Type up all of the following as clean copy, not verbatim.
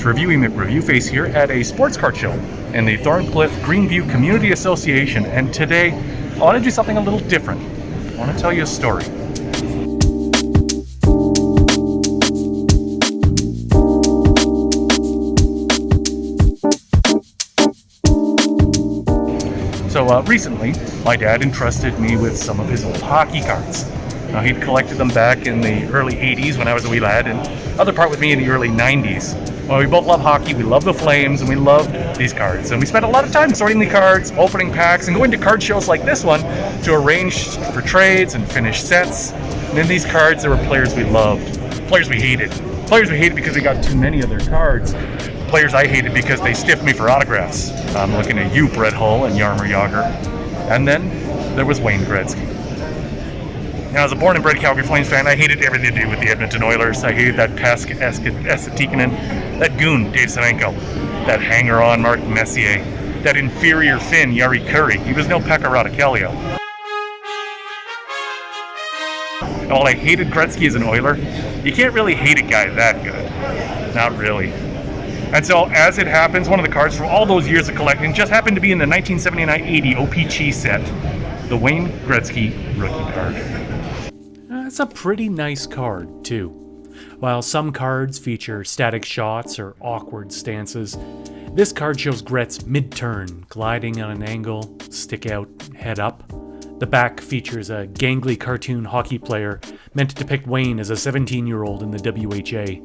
It's Reviewy McReviewface here at a sports card show in the Thorncliffe Greenview Community Association, and today I want to do something a little different. I want to tell you a story. So recently, my dad entrusted me with some of his old hockey cards. Now, he'd collected them back in the early 80s when I was a wee lad, and other part with me in the early 90s. Well, we both love hockey, we love the Flames, and we loved these cards. And we spent a lot of time sorting the cards, opening packs, and going to card shows like this one to arrange for trades and finish sets. And in these cards, there were players we loved, players we hated. Players we hated because we got too many of their cards. Players I hated because they stiffed me for autographs. I'm looking at you, Brett Hull and Jaromir Jagr. And then there was Wayne Gretzky. Now, as a born and bred Calgary Flames fan, I hated everything to do with the Edmonton Oilers. I hated that Pask Estetikinen, that goon, Dave Semenko, that hanger-on, Mark Messier, that inferior Finn, Jari Kurri. He was no Pekka Rautakelio. And while I hated Gretzky as an Oiler, you can't really hate a guy that good. Not really. And so, as it happens, one of the cards from all those years of collecting just happened to be in the 1979-80 o-pee-chee set, the Wayne Gretzky rookie card. It's a pretty nice card, too. While some cards feature static shots or awkward stances, this card shows Gretz mid-turn, gliding on an angle, stick out, head up. The back features a gangly cartoon hockey player meant to depict Wayne as a 17-year-old in the WHA.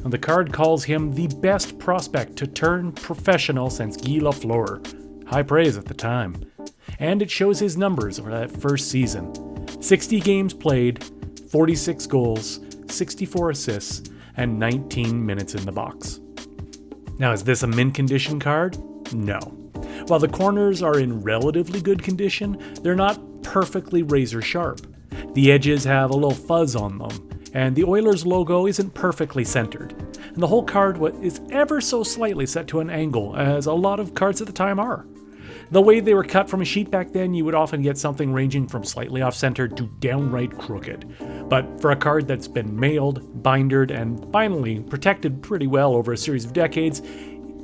And the card calls him the best prospect to turn professional since Guy Lafleur. High praise at the time. And it shows his numbers over that first season. 60 games played, 46 goals, 64 assists, and 19 minutes in the box. Now, is this a mint condition card? No. While the corners are in relatively good condition, they're not perfectly razor sharp. The edges have a little fuzz on them, and the Oilers logo isn't perfectly centered. And the whole card is ever so slightly set to an angle, as a lot of cards at the time are. The way they were cut from a sheet back then, you would often get something ranging from slightly off-center to downright crooked. But for a card that's been mailed, bindered, and finally protected pretty well over a series of decades,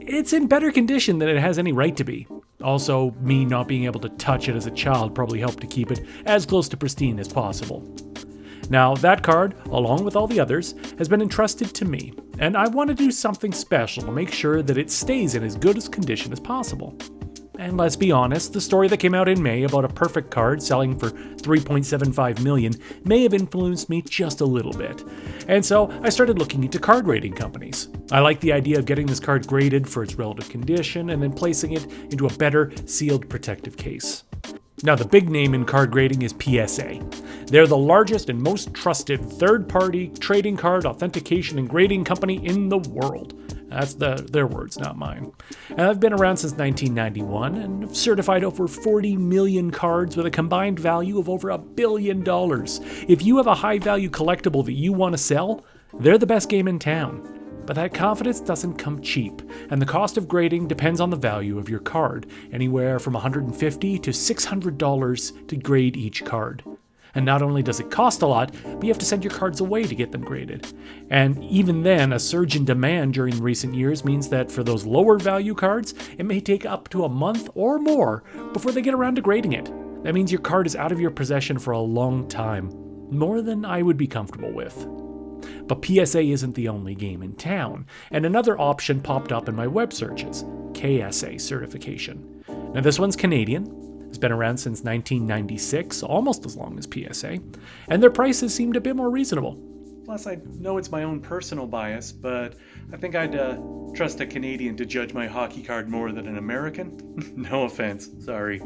it's in better condition than it has any right to be. Also, me not being able to touch it as a child probably helped to keep it as close to pristine as possible. Now, that card, along with all the others, has been entrusted to me, and I want to do something special to make sure that it stays in as good a condition as possible. And let's be honest, the story that came out in May about a perfect card selling for $3.75 million may have influenced me just a little bit. And so I started looking into card rating companies. I like the idea of getting this card graded for its relative condition and then placing it into a better sealed protective case. Now, the big name in card grading is PSA. They're the largest and most trusted third-party trading card authentication and grading company in the world. That's their words, not mine. And I've been around since 1991 and have certified over 40 million cards with a combined value of over $1 billion. If you have a high-value collectible that you want to sell, they're the best game in town. But that confidence doesn't come cheap, and the cost of grading depends on the value of your card, anywhere from $150 to $600 to grade each card. And not only does it cost a lot, but you have to send your cards away to get them graded. And even then, a surge in demand during recent years means that for those lower value cards, it may take up to a month or more before they get around to grading it. That means your card is out of your possession for a long time, more than I would be comfortable with. But PSA isn't the only game in town, and another option popped up in my web searches, KSA certification. Now, this one's Canadian. It's been around since 1996, almost as long as PSA, and their prices seemed a bit more reasonable. Plus, I know it's my own personal bias, but I think I'd trust a Canadian to judge my hockey card more than an American. No offense, sorry.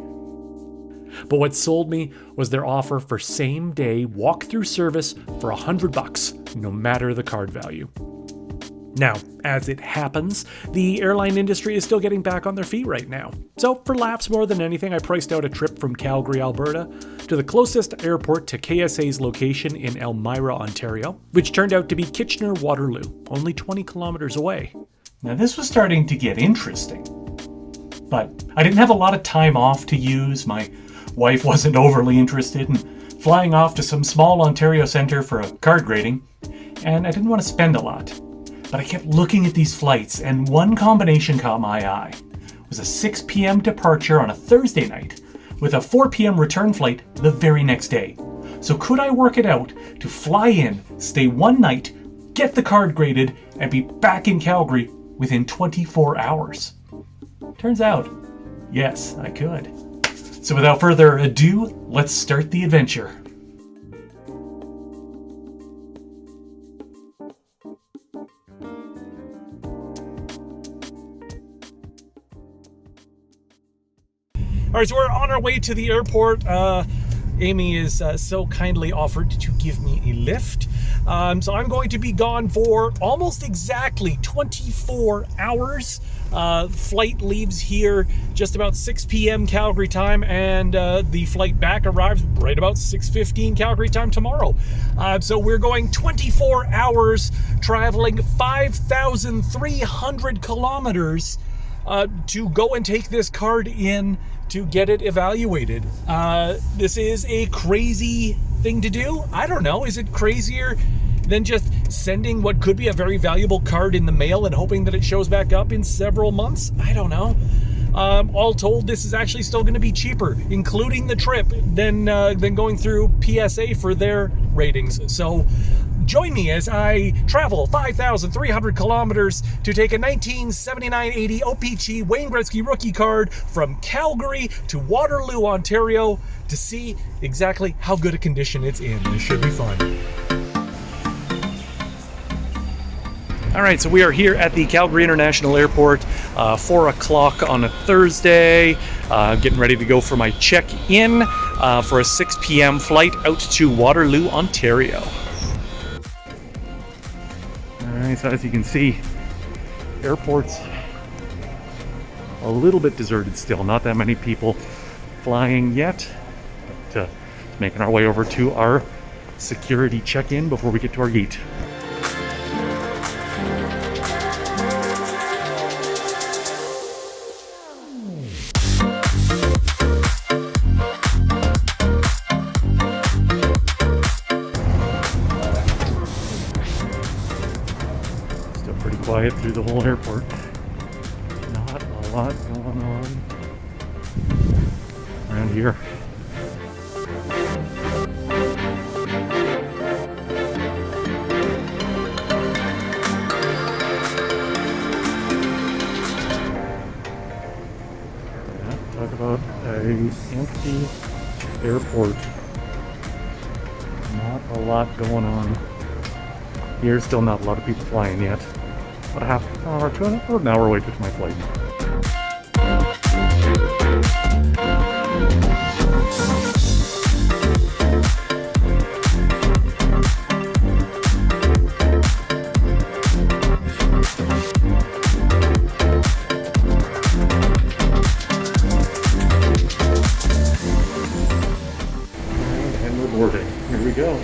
But what sold me was their offer for same-day walk-through service for $100, no matter the card value. Now, as it happens, the airline industry is still getting back on their feet right now. So for laughs more than anything, I priced out a trip from Calgary, Alberta, to the closest airport to KSA's location in Elmira, Ontario, which turned out to be Kitchener-Waterloo, only 20 kilometers away. Now, this was starting to get interesting. But I didn't have a lot of time off to use. My wife wasn't overly interested in flying off to some small Ontario center for a card grading, and I didn't want to spend a lot. but I kept looking at these flights, and one combination caught my eye. It was a 6 p.m. departure on a Thursday night with a 4 p.m. return flight the very next day. So could I work it out to fly in, stay one night, get the card graded, and be back in Calgary within 24 hours? Turns out, yes, I could. So without further ado, let's start the adventure. All right, so we're on our way to the airport. Amy is so kindly offered to give me a lift. So I'm going to be gone for almost exactly 24 hours. Flight leaves here just about 6 p.m. Calgary time, and the flight back arrives right about 6:15 Calgary time tomorrow. So we're going 24 hours, traveling 5,300 kilometers to go and take this card in to get it evaluated. This is a crazy thing to do. I don't know. Is it crazier than just sending what could be a very valuable card in the mail and hoping that it shows back up in several months? I don't know. All told, this is actually still going to be cheaper, including the trip, than going through PSA for their ratings. So join me as I travel 5,300 kilometers to take a 1979-80 o-pee-chee Wayne Gretzky rookie card from Calgary to Waterloo, Ontario, to see exactly how good a condition it's in. This should be fun. All right, so we are here at the Calgary International Airport, 4 o'clock on a Thursday, getting ready to go for my check-in for a 6 p.m. flight out to Waterloo, Ontario. All right, so as you can see, airport's a little bit deserted still. Not that many people flying yet, but making our way over to our security check-in before we get to our gate. Quiet through the whole airport. Not a lot going on around here. Talk about an empty airport. Not a lot going on here. Still not a lot of people flying yet. About a half hour to an hour away to my flight. And we're boarding. Here we go.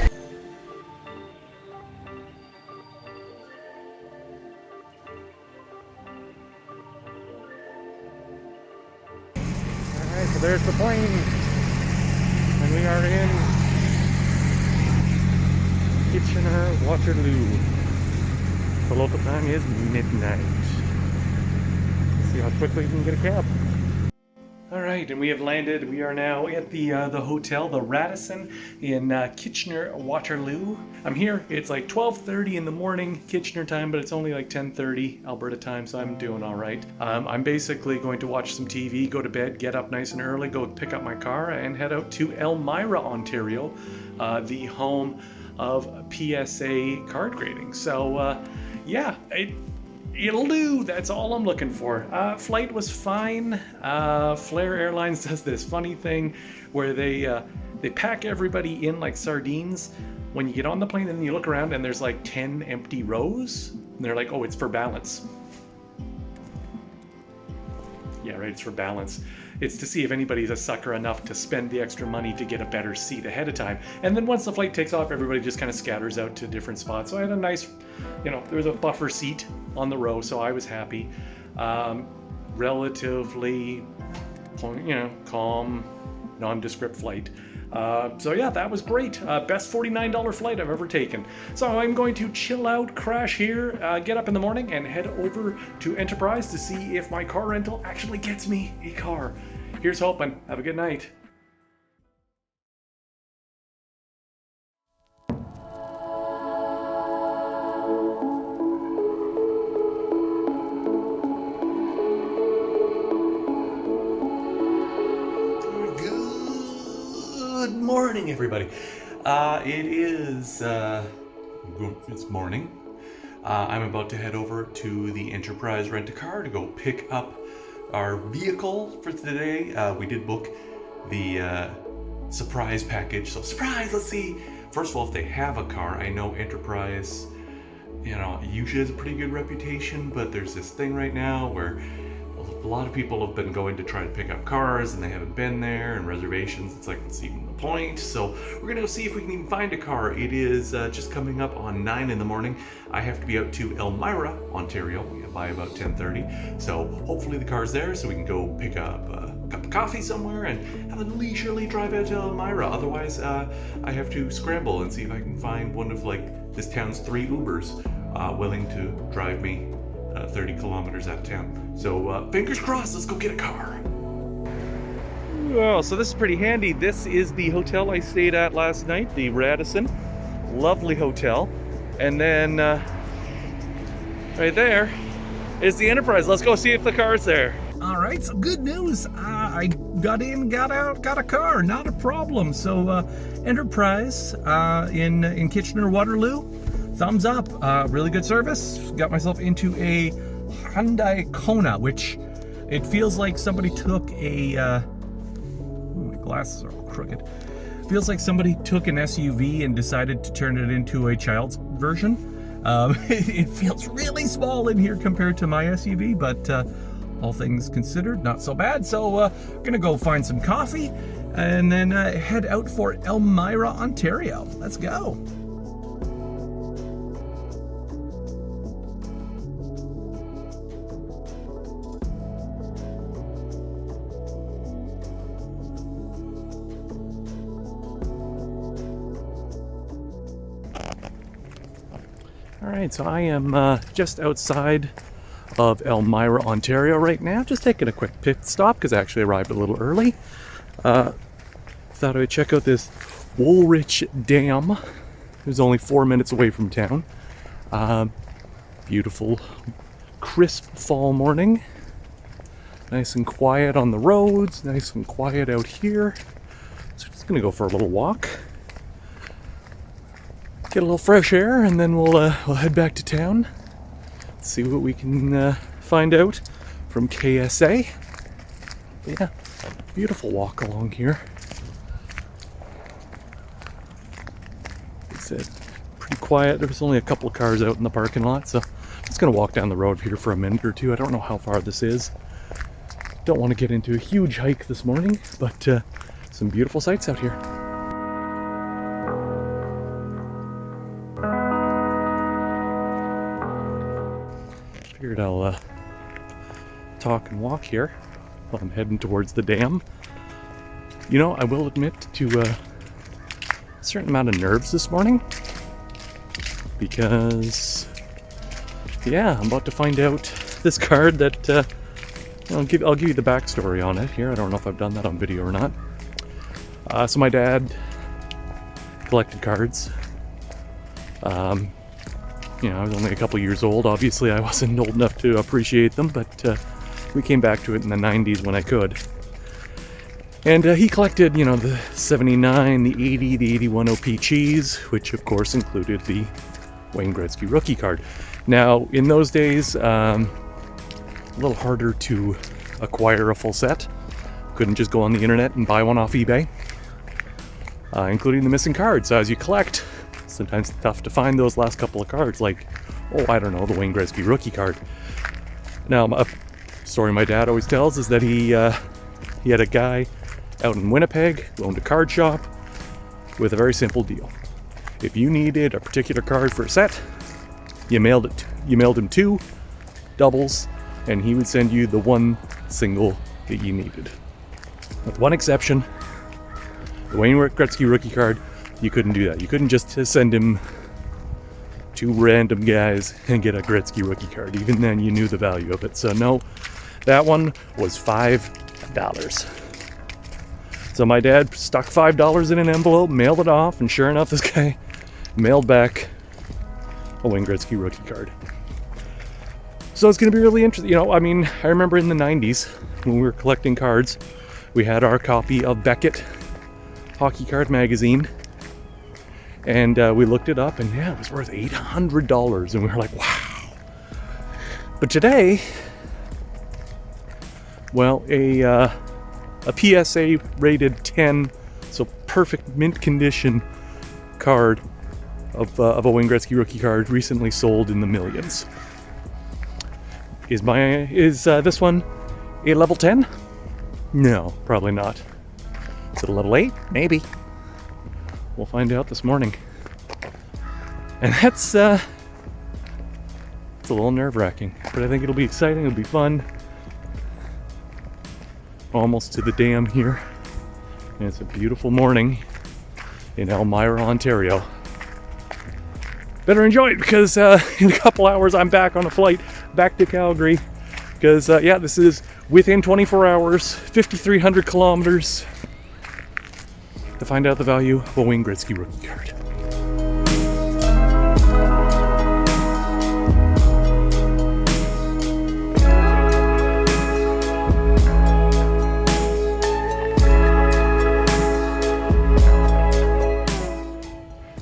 So there's the plane, and we are in Kitchener, Waterloo. The local time is midnight. Let's see how quickly we can get a cab. All right, and we have landed. We are now at the hotel, the Radisson in Kitchener, Waterloo. I'm here. It's like 12:30 in the morning, Kitchener time, but it's only like 10:30 Alberta time, so I'm doing all right. I'm basically going to watch some TV, go to bed, get up nice and early, go pick up my car, and head out to Elmira, Ontario, the home of PSA card grading. So, yeah, it'll do. That's all I'm looking for. Flight was fine. Flair Airlines does this funny thing where they pack everybody in like sardines. When you get on the plane and you look around and there's like 10 empty rows, and they're like, oh, it's for balance. Yeah, right, it's for balance. It's to see if anybody's a sucker enough to spend the extra money to get a better seat ahead of time. And then once the flight takes off, everybody just kind of scatters out to different spots. So I had a nice, there was a buffer seat on the row, so I was happy. Relatively, calm, nondescript flight. So yeah, that was great. Best $49 flight I've ever taken. So I'm going to chill out, crash here, get up in the morning, and head over to Enterprise to see if my car rental actually gets me a car. Here's hoping. Have a good night. Good morning, everybody. It's morning. I'm about to head over to the Enterprise Rent-A-Car to go pick up our vehicle for today. We did book the surprise package. So surprise, let's see. First of all, if they have a car. I know Enterprise, usually has a pretty good reputation, but there's this thing right now where a lot of people have been going to try to pick up cars and they haven't been there, and reservations, it's like, what's even the point? So we're gonna go see if we can even find a car. It is just coming up on 9 in the morning. I have to be out to Elmira, Ontario by about 10:30. So hopefully the car's there so we can go pick up a cup of coffee somewhere and have a leisurely drive out to Elmira. Otherwise, I have to scramble and see if I can find one of this town's 3 Ubers willing to drive me 30 kilometers out of town. So fingers crossed, let's go get a car. Well, so this is pretty handy. This is the hotel I stayed at last night, the Radisson. Lovely hotel. And then right there is the Enterprise. Let's go see if the car's there. All right, so good news. I got in, got out, got a car, not a problem. So Enterprise in Kitchener-Waterloo, thumbs up. Really good service. Got myself into a Hyundai Kona, which it feels like somebody took a my glasses are all crooked. Feels like somebody took an SUV and decided to turn it into a child's version. It feels really small in here compared to my SUV, but all things considered, not so bad. So gonna go find some coffee and then head out for Elmira, Ontario. Let's go. Alright, so I am just outside of Elmira, Ontario right now. Just taking a quick pit stop because I actually arrived a little early. Thought I would check out this Woolwich Dam. It was only 4 minutes away from town. Beautiful, crisp fall morning. Nice and quiet on the roads, nice and quiet out here. So just gonna go for a little walk. Get a little fresh air, and then we'll head back to town. See what we can find out from KSA. But yeah, beautiful walk along here. It's pretty quiet. There was only a couple of cars out in the parking lot, so I'm just gonna walk down the road here for a minute or two. I don't know how far this is. Don't want to get into a huge hike this morning, but some beautiful sights out here. Figured I'll talk and walk here while I'm heading towards the dam. I will admit to a certain amount of nerves this morning because, yeah, I'm about to find out this card that I'll give you the backstory on it here. I don't know if I've done that on video or not. So my dad collected cards. I was only a couple years old. Obviously, I wasn't old enough to appreciate them, but we came back to it in the 90s when I could. And he collected, the 79, the 80, the 81 o-pee-chees, which of course included the Wayne Gretzky rookie card. Now, in those days, a little harder to acquire a full set. Couldn't just go on the internet and buy one off eBay, including the missing cards. So as you collect, sometimes it's tough to find those last couple of cards, like, the Wayne Gretzky rookie card. Now, a story my dad always tells is that he had a guy out in Winnipeg who owned a card shop with a very simple deal. If you needed a particular card for a set, you mailed him 2 doubles, and he would send you the one single that you needed. With one exception, The Wayne Gretzky rookie card, you couldn't do that. You couldn't just send him two random guys and get a Gretzky rookie card. Even then, you knew the value of it. So no, that one was $5. So my dad stuck $5 in an envelope, mailed it off, and sure enough, this guy mailed back a Wayne Gretzky rookie card. So it's going to be really interesting. You know, I mean, I remember in the 90s when we were collecting cards, we had our copy of Beckett Hockey Card Magazine, and we looked it up, and yeah, it was worth $800, and we were like, wow. But today, well, a PSA rated 10, so perfect mint condition card of a Wayne Gretzky rookie card recently sold in the millions. Is this one a level 10? No, probably not. Is it a level 8? Maybe. We'll find out this morning. And that's it's a little nerve-wracking, but I think it'll be exciting, it'll be fun. Almost to the dam here. And it's a beautiful morning in Elmira, Ontario. Better enjoy it, because in a couple hours I'm back on a flight back to Calgary. Because, yeah, this is within 24 hours, 5,300 kilometers to find out the value of a Wayne Gretzky rookie card.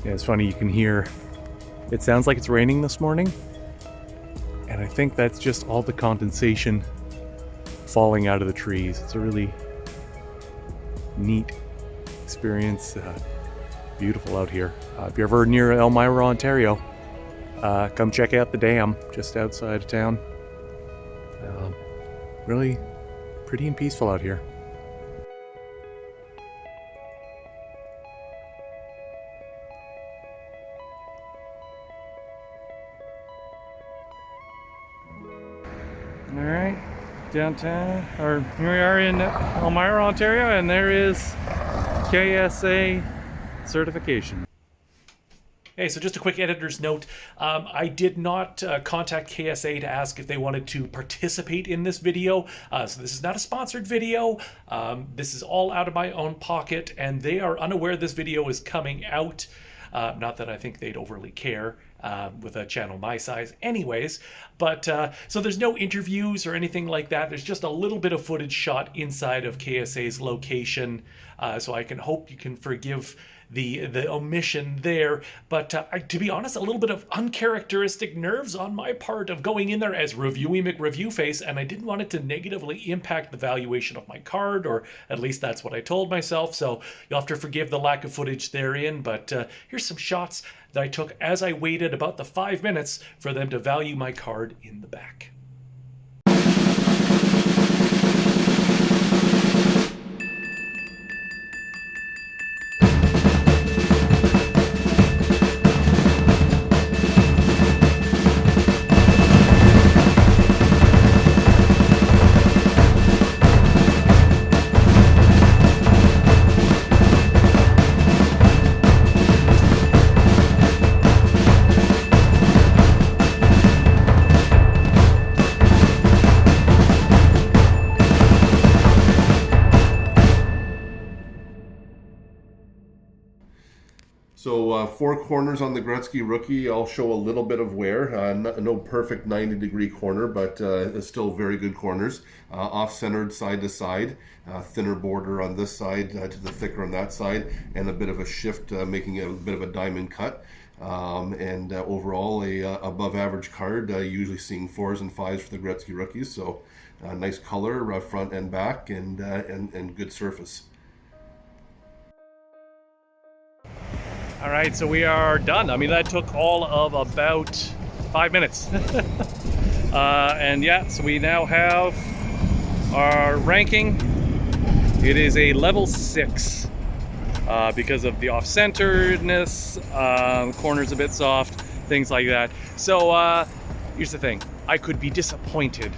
Yeah, it's funny, you can hear, it sounds like it's raining this morning. And I think that's just all the condensation falling out of the trees. It's a really neat experience. Beautiful out here. If you're ever near Elmira, Ontario, come check out the dam just outside of town. Really pretty and peaceful out here. Alright, downtown, or here we are in Elmira, Ontario, and there is KSA certification. Hey, so just a quick editor's note. I did not contact KSA to ask if they wanted to participate in this video. So this is not a sponsored video. This is all out of my own pocket, and they are unaware this video is coming out. Not that I think they'd overly care with a channel my size anyways, but so there's no interviews or anything like that. There's just a little bit of footage shot inside of KSA's location, so I can hope you can forgive the omission there. But to be honest, a little bit of uncharacteristic nerves on my part of going in there as Reviewy McReviewface, and I didn't want it to negatively impact the valuation of my card, or at least that's what I told myself. So you'll have to forgive the lack of footage therein, but here's some shots that I took as I waited about the 5 minutes for them to value my card in the back. So 4 corners on the Gretzky rookie. I'll show a little bit of wear. No perfect 90-degree corner, but it's still very good corners. Off-centered side to side, thinner border on this side to the thicker on that side, and a bit of a shift, making it a bit of a diamond cut. And overall, a above average card, usually seeing 4s and 5s for the Gretzky rookies. So nice color, front and back, and good surface. All right, so we are done. I mean, that took all of about 5 minutes. And yeah, so we now have our ranking. It is a level 6 because of the off-centeredness, the corner's a bit soft, things like that. So here's the thing. I could be disappointed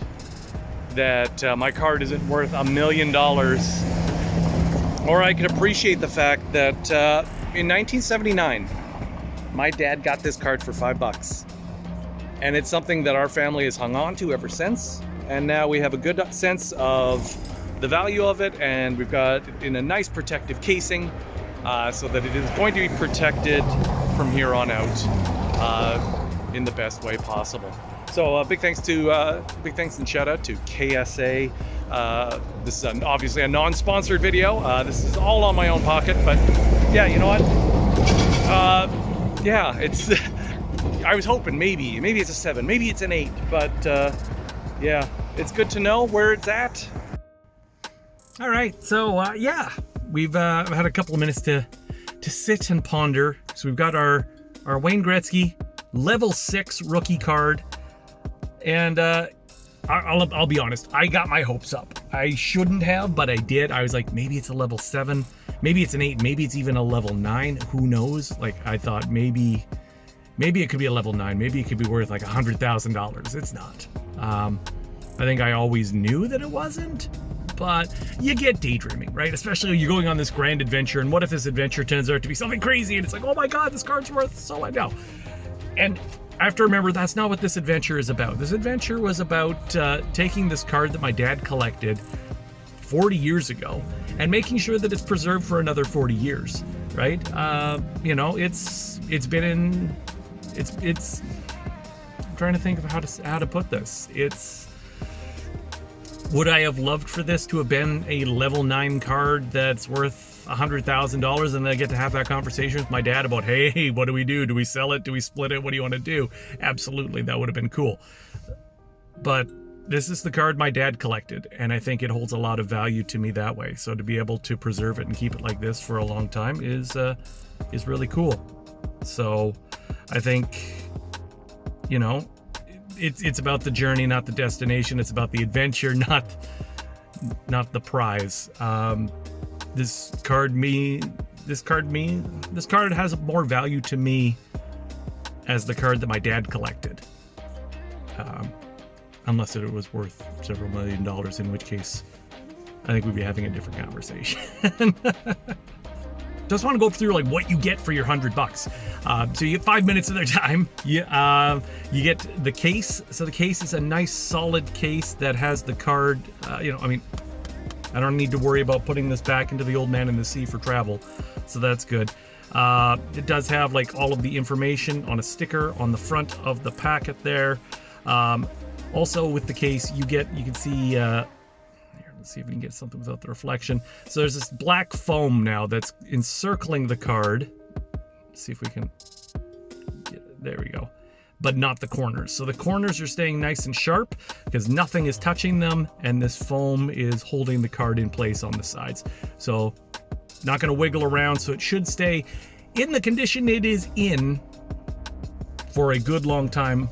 that my card isn't worth $1 million or I can appreciate the fact that in 1979, my dad got this card for $5. And it's something that our family has hung on to ever since. And now we have a good sense of the value of it, and we've got it in a nice protective casing so that it is going to be protected from here on out in the best way possible. So big thanks and shout out to KSA. This is obviously a non-sponsored video. This is all on my own pocket, but yeah, you know what? Yeah, it's. I was hoping maybe it's a 7, maybe it's an 8, but yeah, it's good to know where it's at. All right, so yeah, we've had a couple of minutes to sit and ponder. So we've got our Wayne Gretzky level 6 rookie card, and I'll be honest, I got my hopes up. I shouldn't have, but I did. I was like, maybe it's a level 7, maybe it's an 8, maybe it's even a level 9. Who knows? Like, I thought maybe it could be a level 9. Maybe it could be worth like $100,000. It's not. I think I always knew that it wasn't, but you get daydreaming, right? Especially when you're going on this grand adventure, and what if this adventure turns out to be something crazy, and it's like, oh my God, this card's worth so I know. And I have to remember that's not what this adventure is about. This adventure was about taking this card that my dad collected 40 years ago and making sure that it's preserved for another 40 years, right? You know, it's been in. It's I'm trying to think of how to put this. Would I have loved for this to have been a level 9 card that's worth $100,000, and then I get to have that conversation with my dad about, hey, what do we do? Do we sell it? Do we split it? What do you want to do? Absolutely, that would have been cool. But this is the card my dad collected, and I think it holds a lot of value to me that way. So to be able to preserve it and keep it like this for a long time is really cool. So I think, you know, it's about the journey, not the destination. It's about the adventure, not the prize. This card has more value to me as the card that my dad collected. Unless it was worth several $1 million, in which case I think we'd be having a different conversation. Just want to go through like what you get for your $100. So you get 5 minutes of their time. You get the case. So the case is a nice solid case that has the card. I mean, I don't need to worry about putting this back into the old man in the sea for travel. So that's good. It does have like all of the information on a sticker on the front of the packet there. Also with the case, you can see. Let's see if we can get something without the reflection. So there's this black foam now that's encircling the card. Let's see if we can there we go. But not the corners. So the corners are staying nice and sharp because nothing is touching them, and this foam is holding the card in place on the sides. So not going to wiggle around, so it should stay in the condition it is in for a good long time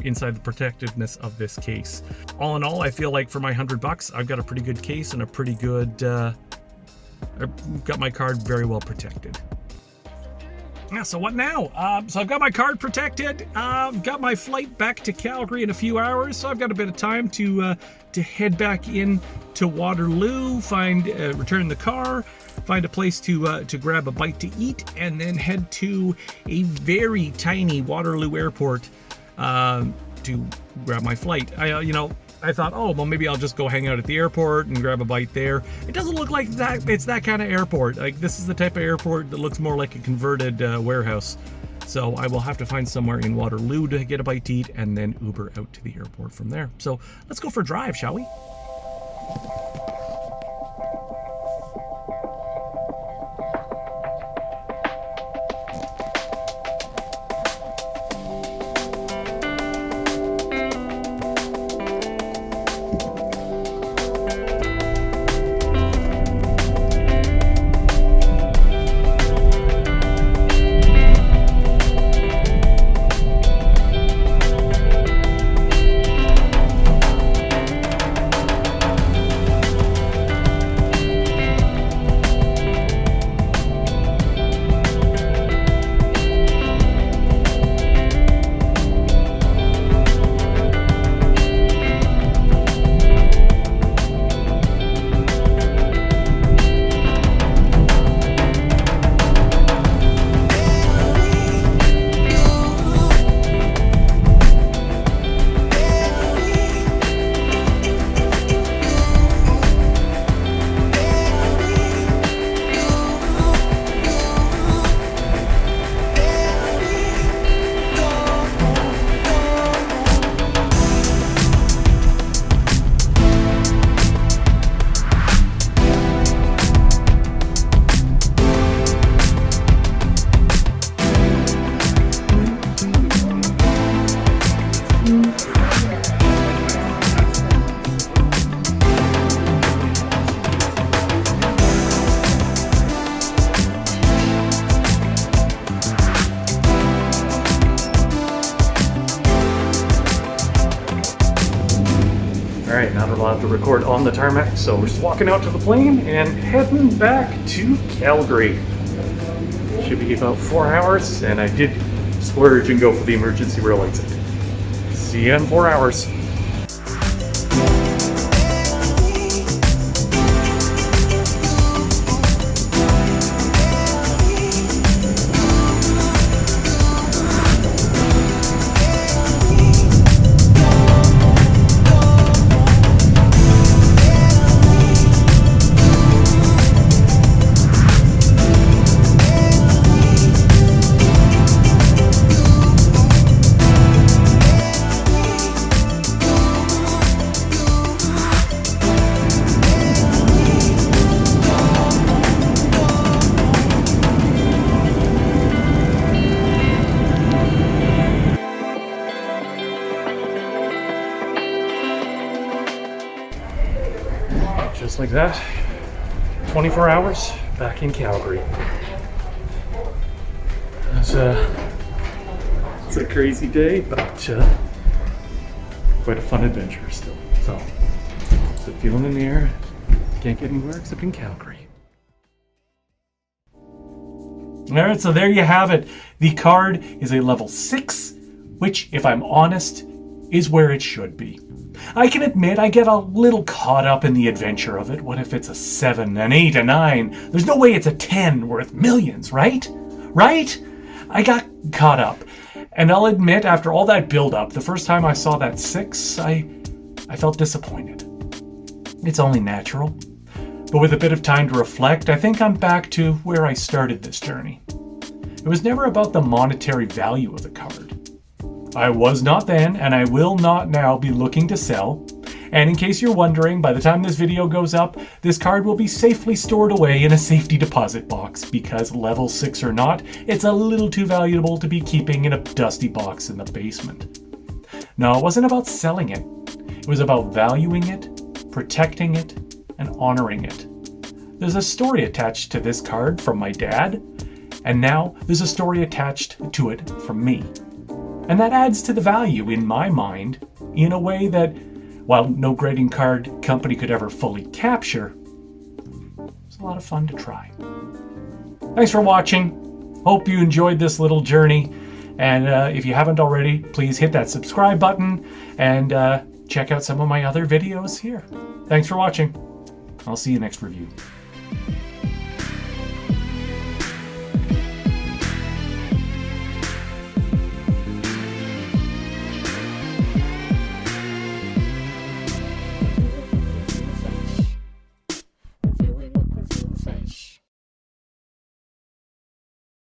inside the protectiveness of this case. All in all, I feel like for my $100, I've got a pretty good case and a pretty good, I've got my card very well protected. Yeah, so what now? So I've got my card protected. Got my flight back to Calgary in a few hours, so I've got a bit of time to head back in to Waterloo, return the car, find a place to grab a bite to eat, and then head to a very tiny Waterloo airport to grab my flight. I thought, oh, well, maybe I'll just go hang out at the airport and grab a bite there. It doesn't look like that. It's that kind of airport. Like, this is the type of airport that looks more like a converted warehouse. So I will have to find somewhere in Waterloo to get a bite to eat and then Uber out to the airport from there. So let's go for a drive, shall we? allowed to record on the tarmac, so we're just walking out to the plane and heading back to Calgary. Should be about 4 hours, and I did splurge and go for the emergency rail exit. See you in 4 hours. Just like that, 24 hours back in Calgary. It's a crazy day, but quite a fun adventure still. So, the feeling in the air, can't get anywhere except in Calgary. Alright, so there you have it. The card is a level 6, which, if I'm honest, is where it should be. I can admit I get a little caught up in the adventure of it. What if it's a 7, an 8, a 9? There's no way it's a 10 worth millions, right? Right? I got caught up. And I'll admit, after all that build-up, the first time I saw that 6, I felt disappointed. It's only natural. But with a bit of time to reflect, I think I'm back to where I started this journey. It was never about the monetary value of the card. I was not then, and I will not now be looking to sell. And in case you're wondering, by the time this video goes up, this card will be safely stored away in a safety deposit box, because level 6 or not, it's a little too valuable to be keeping in a dusty box in the basement. No, it wasn't about selling it. It was about valuing it, protecting it, and honoring it. There's a story attached to this card from my dad, and now there's a story attached to it from me. And that adds to the value in my mind in a way that, while no grading card company could ever fully capture, it's a lot of fun to try. Thanks for watching. Hope you enjoyed this little journey. And if you haven't already, please hit that subscribe button and check out some of my other videos here. Thanks for watching. I'll see you next review.